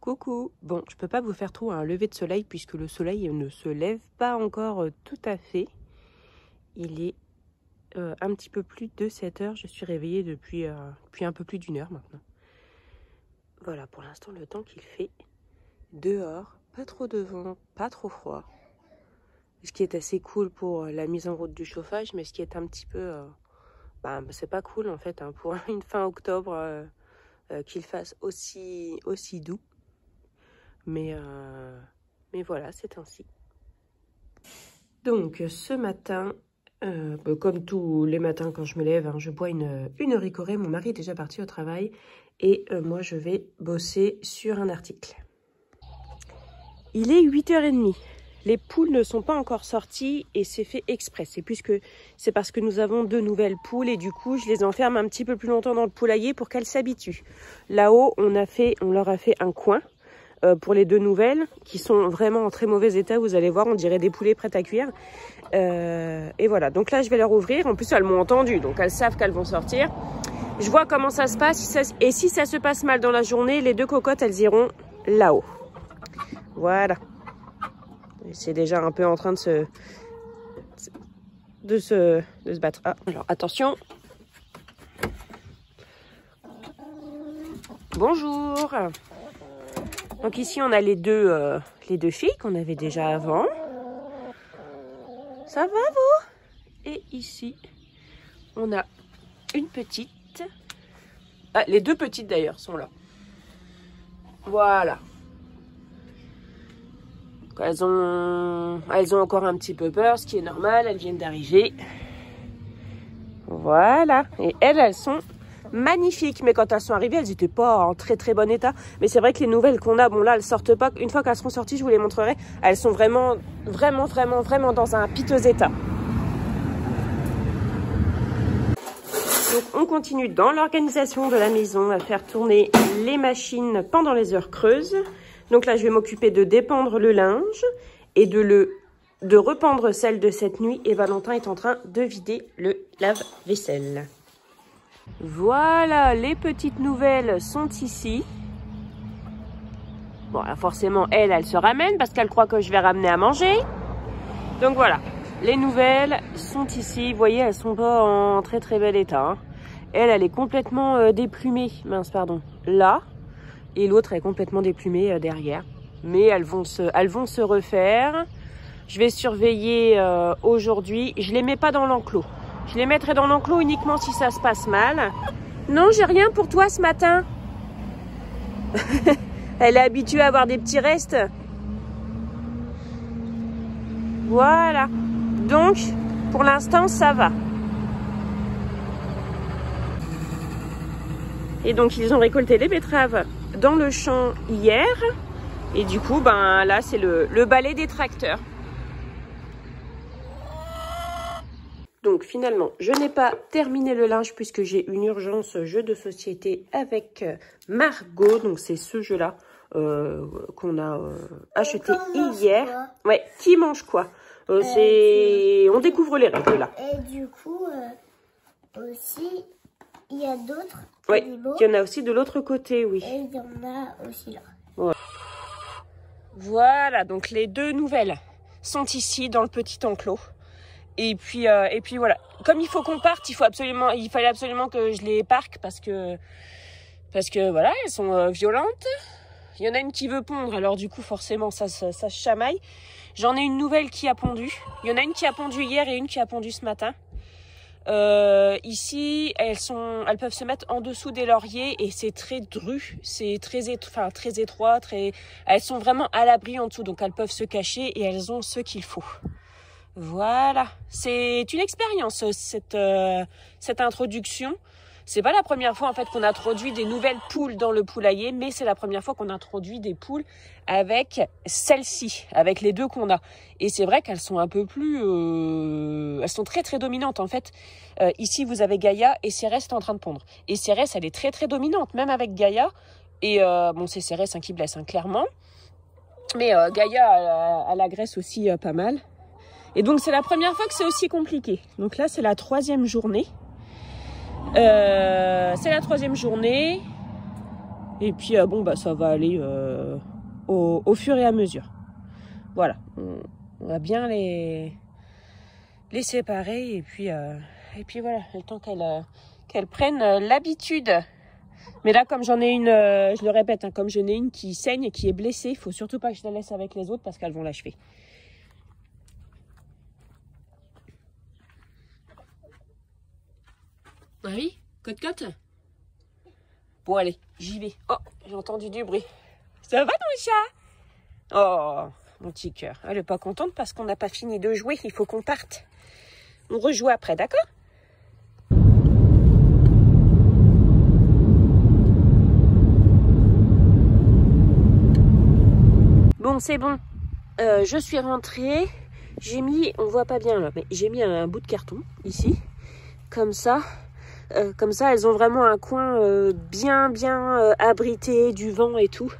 Coucou. Bon, je peux pas vous faire trop un lever de soleil puisque le soleil ne se lève pas encore tout à fait. Il est un petit peu plus de 7 heures. Je suis réveillée depuis un peu plus d'1 heure maintenant. Voilà pour l'instant le temps qu'il fait dehors. Pas trop de vent, pas trop froid. Ce qui est assez cool pour la mise en route du chauffage, mais ce qui est un petit peu... c'est pas cool en fait hein, pour une fin octobre qu'il fasse aussi doux. Mais voilà, c'est ainsi. Donc ce matin, comme tous les matins quand je me lève, hein, je bois une Ricoré. Mon mari est déjà parti au travail et moi je vais bosser sur un article. Il est 8h30. Les poules ne sont pas encore sorties et c'est fait exprès. C'est parce que nous avons 2 nouvelles poules et du coup je les enferme un petit peu plus longtemps dans le poulailler pour qu'elles s'habituent. Là-haut, on leur a fait un coin pour les 2 nouvelles qui sont vraiment en très mauvais état. Vous allez voir, on dirait des poulets prêts à cuire. Et voilà, donc là je vais leur ouvrir. En plus elles m'ont entendu, donc elles savent qu'elles vont sortir. Je vois comment ça se passe et si ça se passe mal dans la journée, les 2 cocottes elles iront là-haut. Voilà. C'est déjà un peu en train de se battre. Ah, alors attention. Bonjour. Donc ici on a les deux filles qu'on avait déjà avant. Ça va vous? Et ici on a une petite. Ah, les 2 petites d'ailleurs sont là. Voilà. Elles ont encore un petit peu peur, ce qui est normal, elles viennent d'arriver. Voilà, et elles sont magnifiques. Mais quand elles sont arrivées, elles n'étaient pas en très très bon état. Mais c'est vrai que les nouvelles qu'on a, bon là, elles sortent pas. Une fois qu'elles seront sorties, je vous les montrerai. Elles sont vraiment dans un piteux état. Donc on continue dans l'organisation de la maison à faire tourner les machines pendant les heures creuses. Donc là, je vais m'occuper de dépendre le linge et de rependre celle de cette nuit. Et Valentin est en train de vider le lave-vaisselle. Voilà, les petites nouvelles sont ici. Bon, là, forcément, elle se ramène parce qu'elle croit que je vais ramener à manger. Donc voilà, les nouvelles sont ici. Vous voyez, elles sont pas en très très bel état. Hein. Elle est complètement déplumée. Mince, pardon. Là. Et l'autre est complètement déplumée derrière. Mais elles vont se refaire. Je vais surveiller aujourd'hui. Je les mets pas dans l'enclos. Je les mettrai dans l'enclos uniquement si ça se passe mal. Non, j'ai rien pour toi ce matin. Elle est habituée à avoir des petits restes. Voilà. Donc, pour l'instant, ça va. Et donc, ils ont récolté les betteraves dans le champ hier. Et du coup, là, c'est le balai des tracteurs. Donc, finalement, je n'ai pas terminé le linge puisque j'ai une urgence jeu de société avec Margot. Donc, c'est ce jeu-là qu'on a acheté hier. Ouais, qui mange quoi? On découvre les règles, là. Et du coup, aussi, il y a d'autres. Oui, il y en a aussi de l'autre côté, oui. Et il y en a aussi là. Ouais. Voilà, donc les 2 nouvelles sont ici dans le petit enclos. Et puis voilà. Comme il faut qu'on parte, il fallait absolument que je les parque parce que voilà, elles sont violentes. Il y en a une qui veut pondre, alors du coup forcément ça se chamaille. J'en ai une nouvelle qui a pondu. Il y en a une qui a pondu hier et une qui a pondu ce matin. Ici, elles peuvent se mettre en dessous des lauriers et c'est très dru, c'est très étroit, elles sont vraiment à l'abri en dessous, donc elles peuvent se cacher et elles ont ce qu'il faut. Voilà, c'est une expérience cette introduction. C'est pas la première fois en fait qu'on introduit des nouvelles poules dans le poulailler, mais c'est la première fois qu'on introduit des poules avec celle-ci, avec les 2 qu'on a. Et c'est vrai qu'elles sont un peu plus... elles sont très très dominantes en fait. Ici vous avez Gaïa et Cérès est en train de pondre. Et Cérès elle est très très dominante, même avec Gaïa. Et bon c'est Cérès qui blesse clairement. Mais Gaïa elle agresse aussi pas mal. Et donc c'est la première fois que c'est aussi compliqué. Donc là c'est la 3e journée. Et puis bon bah ça va aller au fur et à mesure. Voilà, on va bien les séparer et puis voilà, le temps qu'elles prennent l'habitude. Mais là, comme j'en ai une, je le répète, hein, comme j'en ai une qui saigne et qui est blessée, il faut surtout pas que je la laisse avec les autres parce qu'elles vont l'achever. Oui, cote-cote. Bon, allez, j'y vais. Oh, j'ai entendu du bruit. Ça va, mon chat? Oh, mon petit cœur. Elle n'est pas contente parce qu'on n'a pas fini de jouer. Il faut qu'on parte. On rejoue après, d'accord? Bon, c'est bon. Je suis rentrée. J'ai mis, on voit pas bien là, mais j'ai mis un bout de carton ici. Comme ça, elles ont vraiment un coin bien abrité du vent et tout.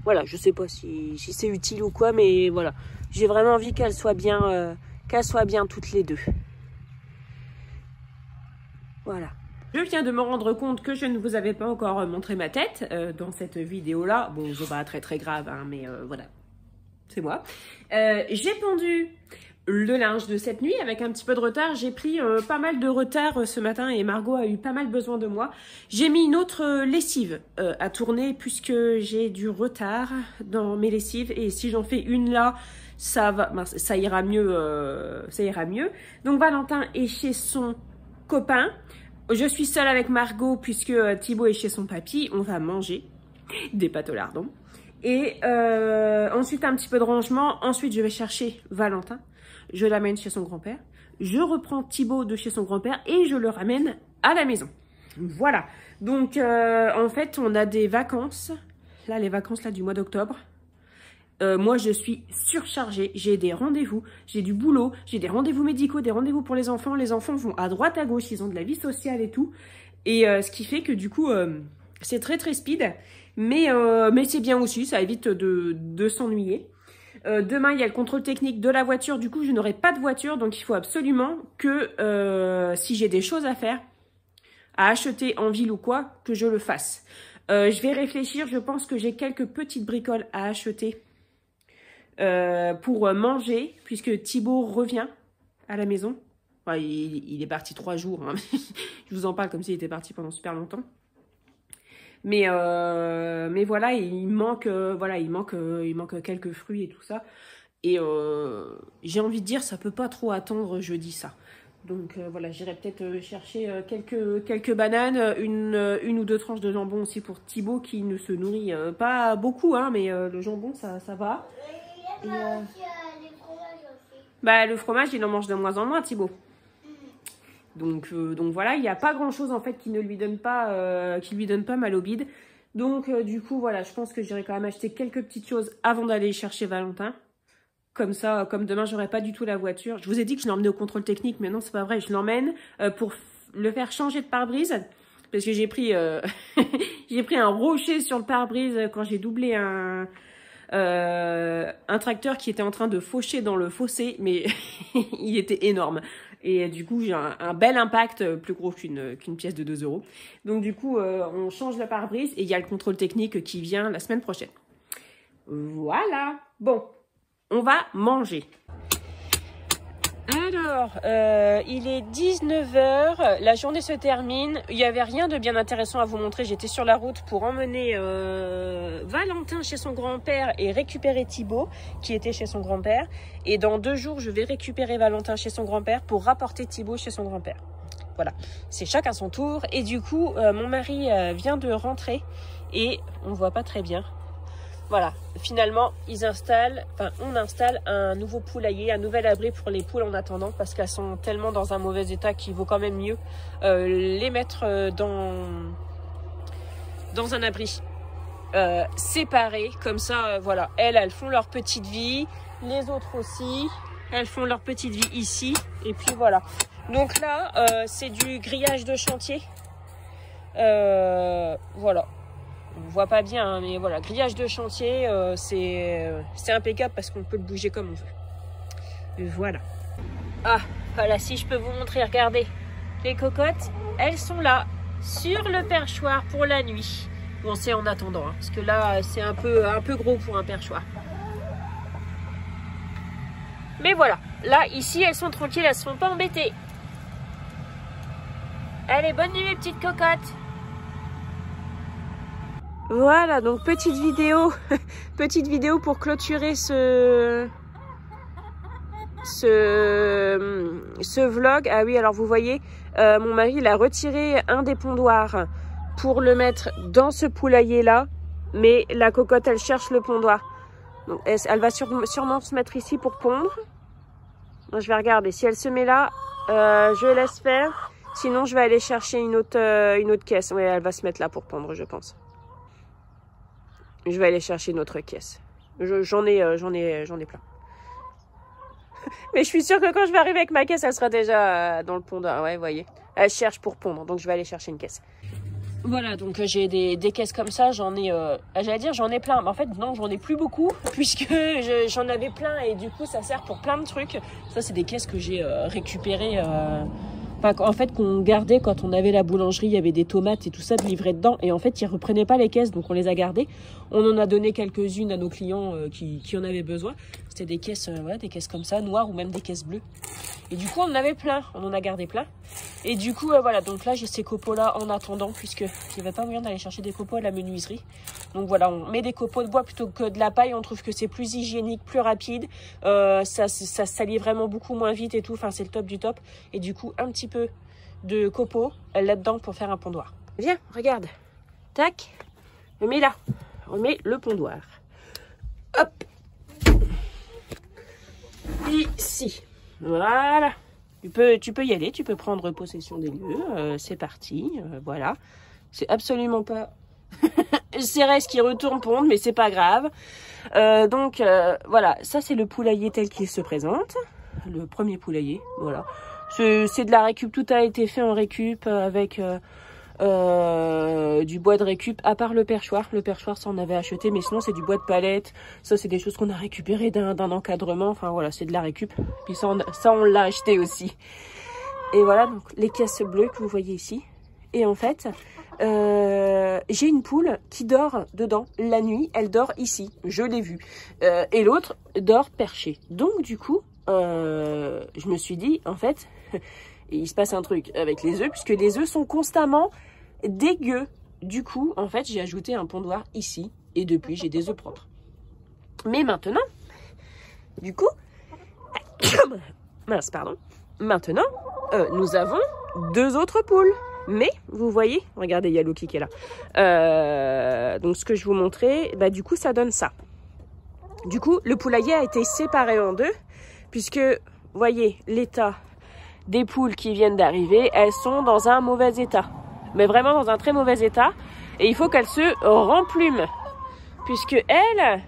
Voilà, je sais pas si c'est utile ou quoi, mais voilà. J'ai vraiment envie qu'elles soient bien toutes les deux. Voilà. Je viens de me rendre compte que je ne vous avais pas encore montré ma tête dans cette vidéo-là. Bon, c'est pas très grave, hein, mais voilà, c'est moi. J'ai pendu le linge de cette nuit avec un petit peu de retard. J'ai pris pas mal de retard ce matin et Margot a eu pas mal besoin de moi. J'ai mis une autre lessive à tourner puisque j'ai du retard dans mes lessives et si j'en fais une là, ça ira mieux. Donc Valentin est chez son copain. Je suis seule avec Margot puisque Thibaut est chez son papy. On va manger des pâtes au lardon. Et ensuite un petit peu de rangement. Ensuite je vais chercher Valentin. Je l'amène chez son grand-père. Je reprends Thibaut de chez son grand-père et je le ramène à la maison. Voilà. Donc en fait on a des vacances. Là les vacances là du mois d'octobre. Moi je suis surchargée, j'ai des rendez-vous, j'ai du boulot, j'ai des rendez-vous médicaux, des rendez-vous pour les enfants vont à droite à gauche, ils ont de la vie sociale et tout, et ce qui fait que du coup c'est très speed, mais c'est bien aussi, ça évite de s'ennuyer. Demain il y a le contrôle technique de la voiture, du coup je n'aurai pas de voiture, donc il faut absolument que si j'ai des choses à faire, à acheter en ville ou quoi, que je le fasse. Je vais réfléchir, je pense que j'ai quelques petites bricoles à acheter pour manger, puisque Thibaut revient à la maison. Enfin, il est parti 3 jours, hein. Je vous en parle comme s'il était parti pendant super longtemps. Mais voilà, il manque quelques fruits et tout ça. Et j'ai envie de dire, ça peut pas trop attendre jeudi ça. Donc voilà, j'irai peut-être chercher quelques bananes, une ou deux tranches de jambon aussi pour Thibaut qui ne se nourrit pas beaucoup, hein, mais le jambon ça va. Et, bah, le fromage, il en mange de moins en moins, Thibaut. Donc voilà, il n'y a pas grand-chose en fait qui ne lui donne pas, mal au bide. Donc du coup, voilà, je pense que j'irai quand même acheter quelques petites choses avant d'aller chercher Valentin. Comme ça, comme demain, j'aurai pas du tout la voiture. Je vous ai dit que je l'emmenais au contrôle technique, mais non, c'est pas vrai. Je l'emmène pour le faire changer de pare-brise. Parce que j'ai pris, j'ai pris un rocher sur le pare-brise quand j'ai doublé un tracteur qui était en train de faucher dans le fossé, mais il était énorme. Et du coup, j'ai un bel impact, plus gros qu'une pièce de 2 €. Donc du coup, on change le pare-brise et il y a le contrôle technique qui vient la semaine prochaine. Voilà. Bon, on va manger. Alors, il est 19 h, la journée se termine, il n'y avait rien de bien intéressant à vous montrer, j'étais sur la route pour emmener Valentin chez son grand-père et récupérer Thibaut qui était chez son grand-père, et dans 2 jours je vais récupérer Valentin chez son grand-père pour rapporter Thibaut chez son grand-père. Voilà, c'est chacun son tour, et du coup mon mari vient de rentrer et on ne voit pas très bien. Voilà, finalement, on installe un nouveau poulailler, un nouvel abri pour les poules en attendant parce qu'elles sont tellement dans un mauvais état qu'il vaut quand même mieux les mettre dans un abri séparé. Comme ça, voilà, elles font leur petite vie, les autres aussi, elles font leur petite vie ici. Et puis voilà. Donc là, c'est du grillage de chantier. Voilà. On voit pas bien, hein, mais voilà, grillage de chantier, c'est impeccable parce qu'on peut le bouger comme on veut. Et voilà. Ah, voilà, si je peux vous montrer, regardez. Les cocottes, elles sont là, sur le perchoir pour la nuit. Bon, c'est en attendant, hein, parce que là, c'est un peu gros pour un perchoir. Mais voilà, là, ici, elles sont tranquilles, elles se font pas embêter. Allez, bonne nuit, mes petites cocottes. Voilà, donc petite vidéo pour clôturer ce vlog. Ah oui, alors vous voyez, mon mari, il a retiré un des pondoirs pour le mettre dans ce poulailler là, mais la cocotte, elle cherche le pondoir. Donc, elle va sûrement se mettre ici pour pondre. Donc, je vais regarder. Si elle se met là, je laisse faire. Sinon, je vais aller chercher une autre caisse. Oui, elle va se mettre là pour pondre, je pense. Je vais aller chercher une autre caisse. J'en ai plein. Mais je suis sûre que quand je vais arriver avec ma caisse, elle sera déjà dans le pondoir. Ouais, vous voyez. Elle cherche pour pondre. Donc, je vais aller chercher une caisse. Voilà, donc j'ai des caisses comme ça, j'en ai, j'allais dire j'en ai plein, mais en fait non, j'en ai plus beaucoup, puisque j'en avais plein et du coup ça sert pour plein de trucs. Ça c'est des caisses que j'ai récupérées, en fait qu'on gardait quand on avait la boulangerie, il y avait des tomates et tout ça de livrer dedans, et en fait ils reprenaient pas les caisses, donc on les a gardées. On en a donné quelques-unes à nos clients qui en avaient besoin. C'était des caisses, voilà, des caisses comme ça, noires ou même des caisses bleues. Et du coup on en avait plein, on en a gardé plein. Et du coup voilà, donc là j'ai ces copeaux là en attendant, puisque il n'y avait pas moyen d'aller chercher des copeaux à la menuiserie. Donc voilà, on met des copeaux de bois plutôt que de la paille, on trouve que c'est plus hygiénique, plus rapide, ça salit vraiment beaucoup moins vite et tout, enfin c'est le top du top. Et du coup un petit peu de copeaux là-dedans pour faire un pondoir. Viens, regarde, tac, on met là, on met le pondoir. Hop, ici, voilà. Tu peux y aller, tu peux prendre possession des lieux, c'est parti, voilà. C'est absolument pas Cérès qui retourne pondre, mais c'est pas grave. Donc voilà, ça c'est le poulailler tel qu'il se présente, le premier poulailler, voilà. C'est de la récup, tout a été fait en récup avec du bois de récup, à part le perchoir. Le perchoir, ça on avait acheté, mais sinon c'est du bois de palette. Ça c'est des choses qu'on a récupérées d'un encadrement. Enfin voilà, c'est de la récup. Puis ça on l'a acheté aussi. Et voilà, donc les caisses bleues que vous voyez ici. Et en fait, j'ai une poule qui dort dedans la nuit. Elle dort ici, je l'ai vue. Et l'autre dort perchée. Donc du coup, je me suis dit, en fait, il se passe un truc avec les œufs, puisque les œufs sont constamment dégueux. Du coup, en fait, j'ai ajouté un pondoir ici, et depuis, j'ai des œufs propres. Mais maintenant, du coup, mince, pardon. Maintenant, nous avons 2 autres poules. Mais, vous voyez, regardez, il y a Loki qui est là. Donc, ce que je vous montrais, bah, du coup, ça donne ça. Du coup, le poulailler a été séparé en 2, puisque, voyez, l'état des poules qui viennent d'arriver, elles sont dans un mauvais état. Mais vraiment dans un très mauvais état. Et il faut qu'elles se remplument. Puisque elles,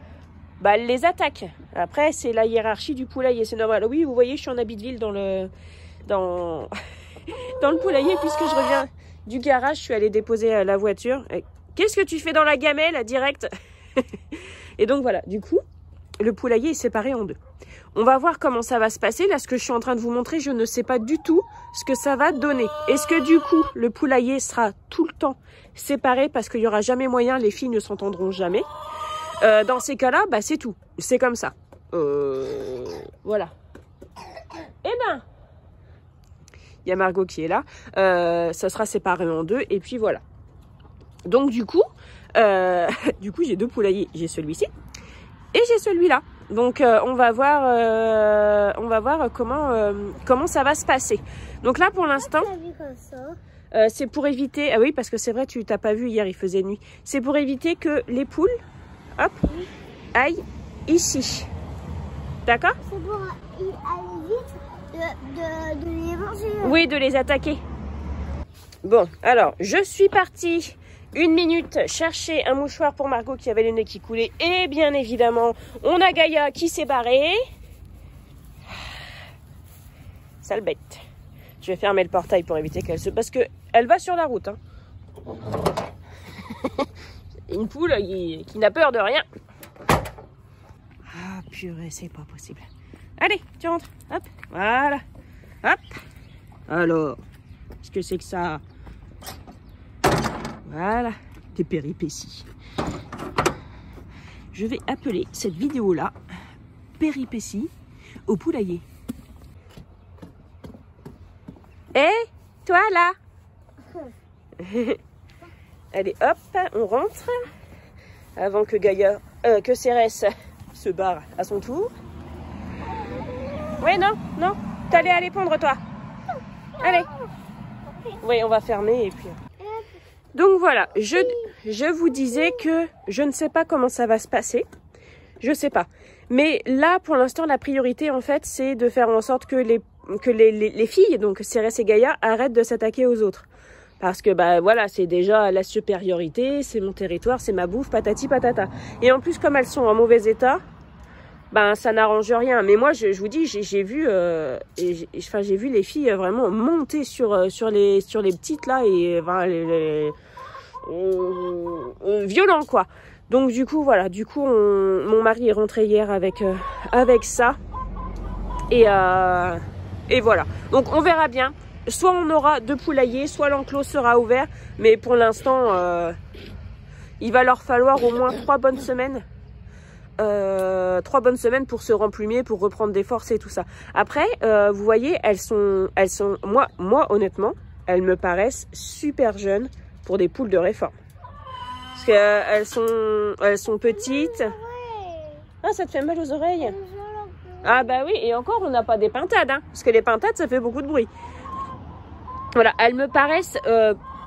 bah, elles les attaquent. Après, c'est la hiérarchie du poulailler, c'est normal. Oui, vous voyez, je suis en habit de ville dans le poulailler, puisque je reviens du garage, je suis allée déposer la voiture. Qu'est-ce que tu fais dans la gamelle, direct? Et donc voilà, du coup, le poulailler est séparé en 2. On va voir comment ça va se passer. Là, ce que je suis en train de vous montrer, je ne sais pas du tout ce que ça va donner. Est-ce que du coup, le poulailler sera tout le temps séparé parce qu'il n'y aura jamais moyen, les filles ne s'entendront jamais. Dans ces cas-là, bah, c'est tout. C'est comme ça. Voilà. Eh ben, il y a Margot qui est là. Ça sera séparé en 2 et puis voilà. Donc du coup, j'ai 2 poulaillers. J'ai celui-ci et j'ai celui-là. Donc on va voir comment ça va se passer. Donc là pour l'instant, c'est pour éviter. Ah oui, parce que c'est vrai, tu t'as pas vu hier, il faisait nuit. C'est pour éviter que les poules, hop, aillent ici. D'accord? C'est pour aller vite de les manger. Oui, de les attaquer. Bon, alors je suis partie 1 minute chercher un mouchoir pour Margot qui avait le nez qui coulait. Et bien évidemment, on a Gaïa qui s'est barrée. Sale bête. Je vais fermer le portail pour éviter qu'elle se... Parce qu'elle va sur la route. Hein. Une poule qui n'a peur de rien. Ah purée, c'est pas possible. Allez, tu rentres. Hop, voilà. Hop. Alors, qu'est-ce que c'est que ça? Voilà. tes péripéties. Je vais appeler cette vidéo-là péripéties au poulailler. Hé, toi là. Allez, hop, on rentre. Avant que Gaïa, que Cérès se barre à son tour. Ouais, non, non. T'allais aller pondre, toi. Allez. Oui, on va fermer et puis... Donc voilà, je vous disais que je ne sais pas comment ça va se passer. Je sais pas. Mais là, pour l'instant, la priorité, en fait, c'est de faire en sorte que les filles, donc Cérès et Gaïa, arrêtent de s'attaquer aux autres. Parce que, bah voilà, c'est déjà la supériorité, c'est mon territoire, c'est ma bouffe, patati patata. Et en plus, comme elles sont en mauvais état, ben ça n'arrange rien. Mais moi, je vous dis, j'ai vu, j'ai vu les filles vraiment monter sur les petites là et violent quoi. Donc du coup voilà, mon mari est rentré hier avec ça et voilà. Donc on verra bien. Soit on aura 2 poulaillers, soit l'enclos sera ouvert. Mais pour l'instant, il va leur falloir au moins 3 bonnes semaines. 3 bonnes semaines pour se remplumer, pour reprendre des forces et tout ça. Après, vous voyez, elles sont moi honnêtement, elles me paraissent super jeunes pour des poules de réforme. Parce qu'elles sont petites. Ah, ça te fait mal aux oreilles? Ah bah oui, et encore, on n'a pas des pintades, hein, parce que les pintades, ça fait beaucoup de bruit. Voilà, elles me paraissent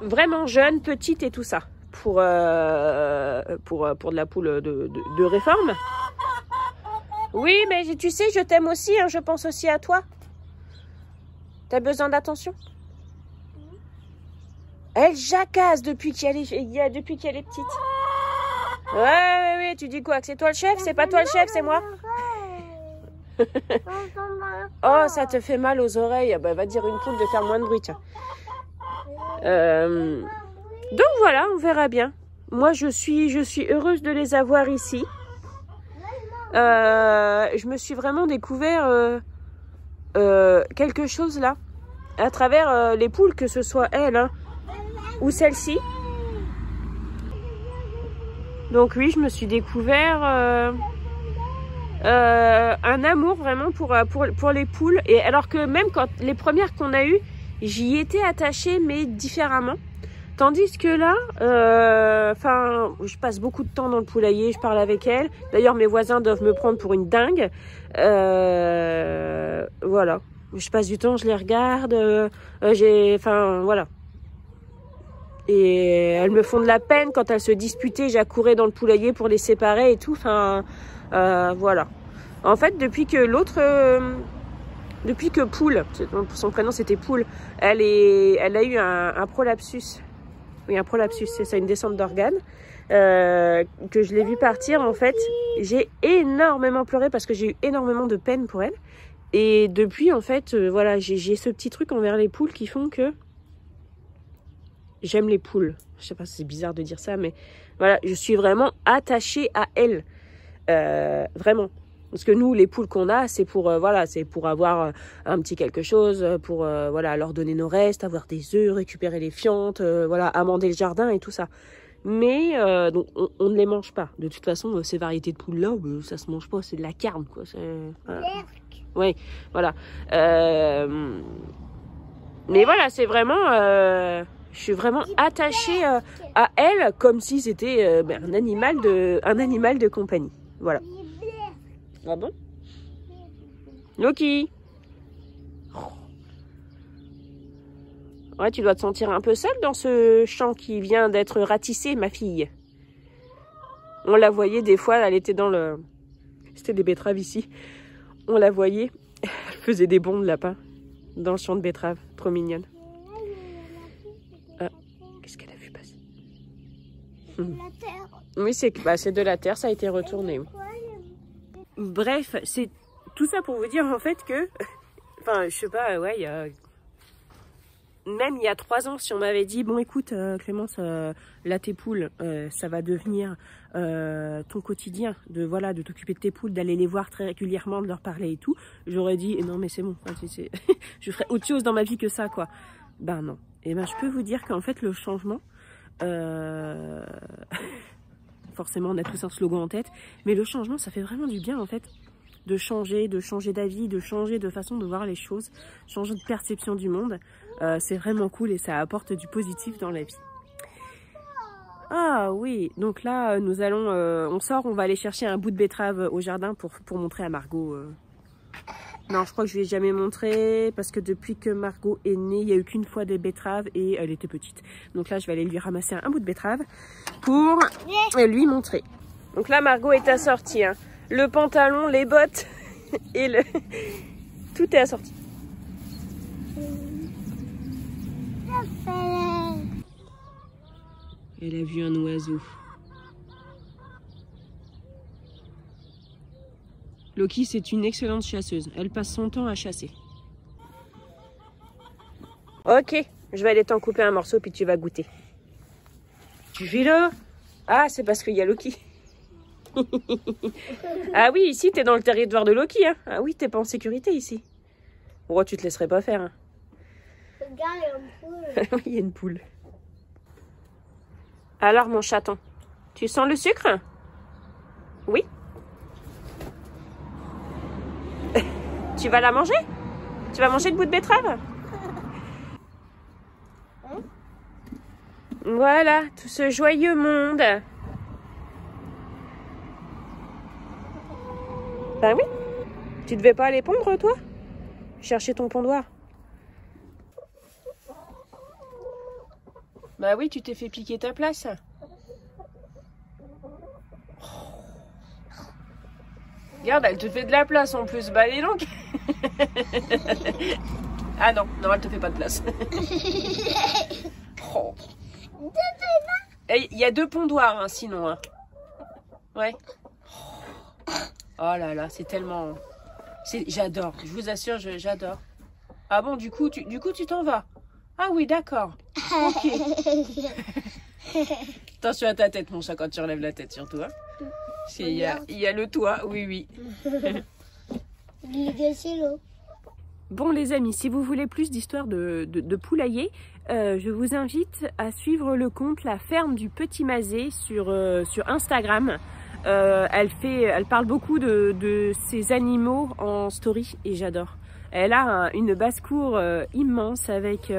vraiment jeunes, petites et tout ça. Pour de la poule de réforme. Oui, mais tu sais, je t'aime aussi, hein, je pense aussi à toi. T'as besoin d'attention? Elle jacasse depuis qu'elle est petite. Ouais, tu dis quoi? Que c'est toi le chef? C'est pas toi le chef, c'est moi. Oh, ça te fait mal aux oreilles. Bah, va dire une poule de faire moins de bruit, tiens. Donc voilà, on verra bien. Moi, je suis heureuse de les avoir ici. Je me suis vraiment découvert quelque chose là, à travers les poules, que ce soit elles hein, ou celle-ci. Donc oui, je me suis découvert un amour vraiment pour les poules. Et alors que même quand les premières qu'on a eues, j'y étais attachée, mais différemment. Tandis que là, je passe beaucoup de temps dans le poulailler, je parle avec elles. D'ailleurs, mes voisins doivent me prendre pour une dingue. Voilà. Je passe du temps, je les regarde. Voilà. Et elles me font de la peine quand elles se disputaient. J'accourais dans le poulailler pour les séparer et tout. Voilà. En fait, depuis que Poule, son prénom c'était Poule, elle a eu un prolapsus. Oui, un prolapsus, c'est ça, une descente d'organes. Que je l'ai vu partir, en fait, j'ai énormément pleuré parce que j'ai eu énormément de peine pour elle. Et depuis, en fait, voilà, j'ai ce petit truc envers les poules qui font que j'aime les poules. Je sais pas si c'est bizarre de dire ça, mais voilà, je suis vraiment attachée à elles. Vraiment. Parce que nous, les poules qu'on a, c'est pour avoir un petit quelque chose, pour leur donner nos restes, avoir des œufs, récupérer les fientes, amender le jardin et tout ça. Mais donc on ne les mange pas. De toute façon, ces variétés de poules-là, ça se mange pas, c'est de la carne, quoi. Voilà. Oui, voilà. Mais voilà, c'est vraiment... je suis vraiment attachée à elles comme si c'était un animal de compagnie. Voilà. Ah bon? Loki. Ouais, tu dois te sentir un peu seule dans ce champ qui vient d'être ratissé, ma fille. On la voyait des fois, elle était dans le... C'était des betteraves ici. On la voyait, elle faisait des bonds de lapin dans le champ de betteraves. Trop mignonne. Ah, qu'est-ce qu'elle a vu passer? La terre. Oui, c'est de la terre, ça a été retourné. Bref, c'est tout ça pour vous dire en fait que, je sais pas, ouais, même il y a 3 ans, si on m'avait dit, bon écoute Clémence, là tes poules, ça va devenir ton quotidien, de t'occuper de tes poules, d'aller les voir très régulièrement, de leur parler et tout, j'aurais dit, non mais c'est bon, je ferais autre chose dans ma vie que ça quoi. Ben non, et ben je peux vous dire qu'en fait le changement, Forcément, on a tous un slogan en tête. Mais le changement, ça fait vraiment du bien, en fait. De changer d'avis, de changer de façon de voir les choses, changer de perception du monde. C'est vraiment cool et ça apporte du positif dans la vie. Ah oui, donc là, nous allons, on sort, on va aller chercher un bout de betterave au jardin pour montrer à Margot. Non, je crois que je lui ai jamais montré parce que depuis que Margot est née, il n'y a eu qu'une fois des betteraves et elle était petite. Donc là, je vais aller lui ramasser un bout de betterave pour lui montrer. Donc là, Margot est assortie. Hein. Le pantalon, les bottes et le... Tout est assorti. Elle a vu un oiseau. Loki, c'est une excellente chasseuse. Elle passe son temps à chasser. Ok, je vais aller t'en couper un morceau puis tu vas goûter. Tu fais là? Ah, c'est parce qu'il y a Loki. Ah oui, ici, t'es dans le territoire de Loki. Hein. Ah oui, t'es pas en sécurité ici. Oh, tu te laisserais pas faire. Hein. Regarde, il y a une poule. Oui, il y a une poule. Alors, mon chaton, tu sens le sucre? Oui. Tu vas la manger? Tu vas manger le bout de betterave? Voilà, tout ce joyeux monde. Ben oui. Tu devais pas aller pondre, toi? Chercher ton pondoir. Bah oui, tu t'es fait piquer ta place. Regarde, elle te fait de la place en plus. Bah allez donc. Ah non, non, elle te fait pas de place. Oh. Il y a 2 pondoirs, hein, sinon. Hein. Ouais. Oh là là, c'est tellement... J'adore, je vous assure, j'adore. Ah bon, du coup, tu t'en vas? Ah oui, d'accord. Ok. Attention à ta tête, mon chat, quand tu relèves la tête, surtout. Hein. Il y a le toit, oui, oui. Bon, les amis, si vous voulez plus d'histoires de poulailler, je vous invite à suivre le compte La Ferme du Petit Mazé sur Instagram. Elle parle beaucoup de ces animaux en story et j'adore. Elle a une basse-cour immense avec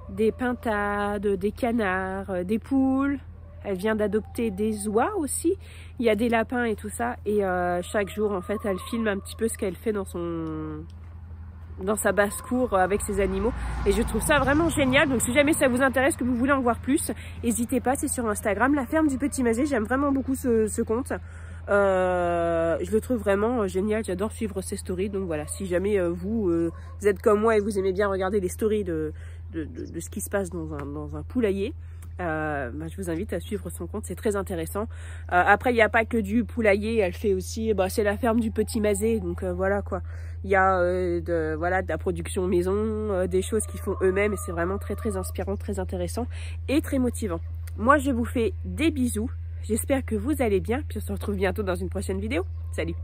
des pintades, des canards, des poules. Elle vient d'adopter des oies aussi. Il y a des lapins et tout ça. Et chaque jour, en fait, elle filme un petit peu ce qu'elle fait dans sa basse-cour avec ses animaux. Et je trouve ça vraiment génial. Donc si jamais ça vous intéresse, que vous voulez en voir plus, n'hésitez pas, c'est sur Instagram, La Ferme du Petit Mazé. J'aime vraiment beaucoup ce compte. Je le trouve vraiment génial. J'adore suivre ses stories. Donc voilà, si jamais vous êtes comme moi et vous aimez bien regarder les stories de ce qui se passe dans un poulailler, je vous invite à suivre son compte, c'est très intéressant. Après, il n'y a pas que du poulailler, elle fait aussi, c'est La Ferme du Petit Mazé, donc voilà quoi. Il y a de la production maison, des choses qu'ils font eux-mêmes et c'est vraiment très très inspirant, très intéressant et très motivant. Moi, je vous fais des bisous, j'espère que vous allez bien, puis on se retrouve bientôt dans une prochaine vidéo. Salut!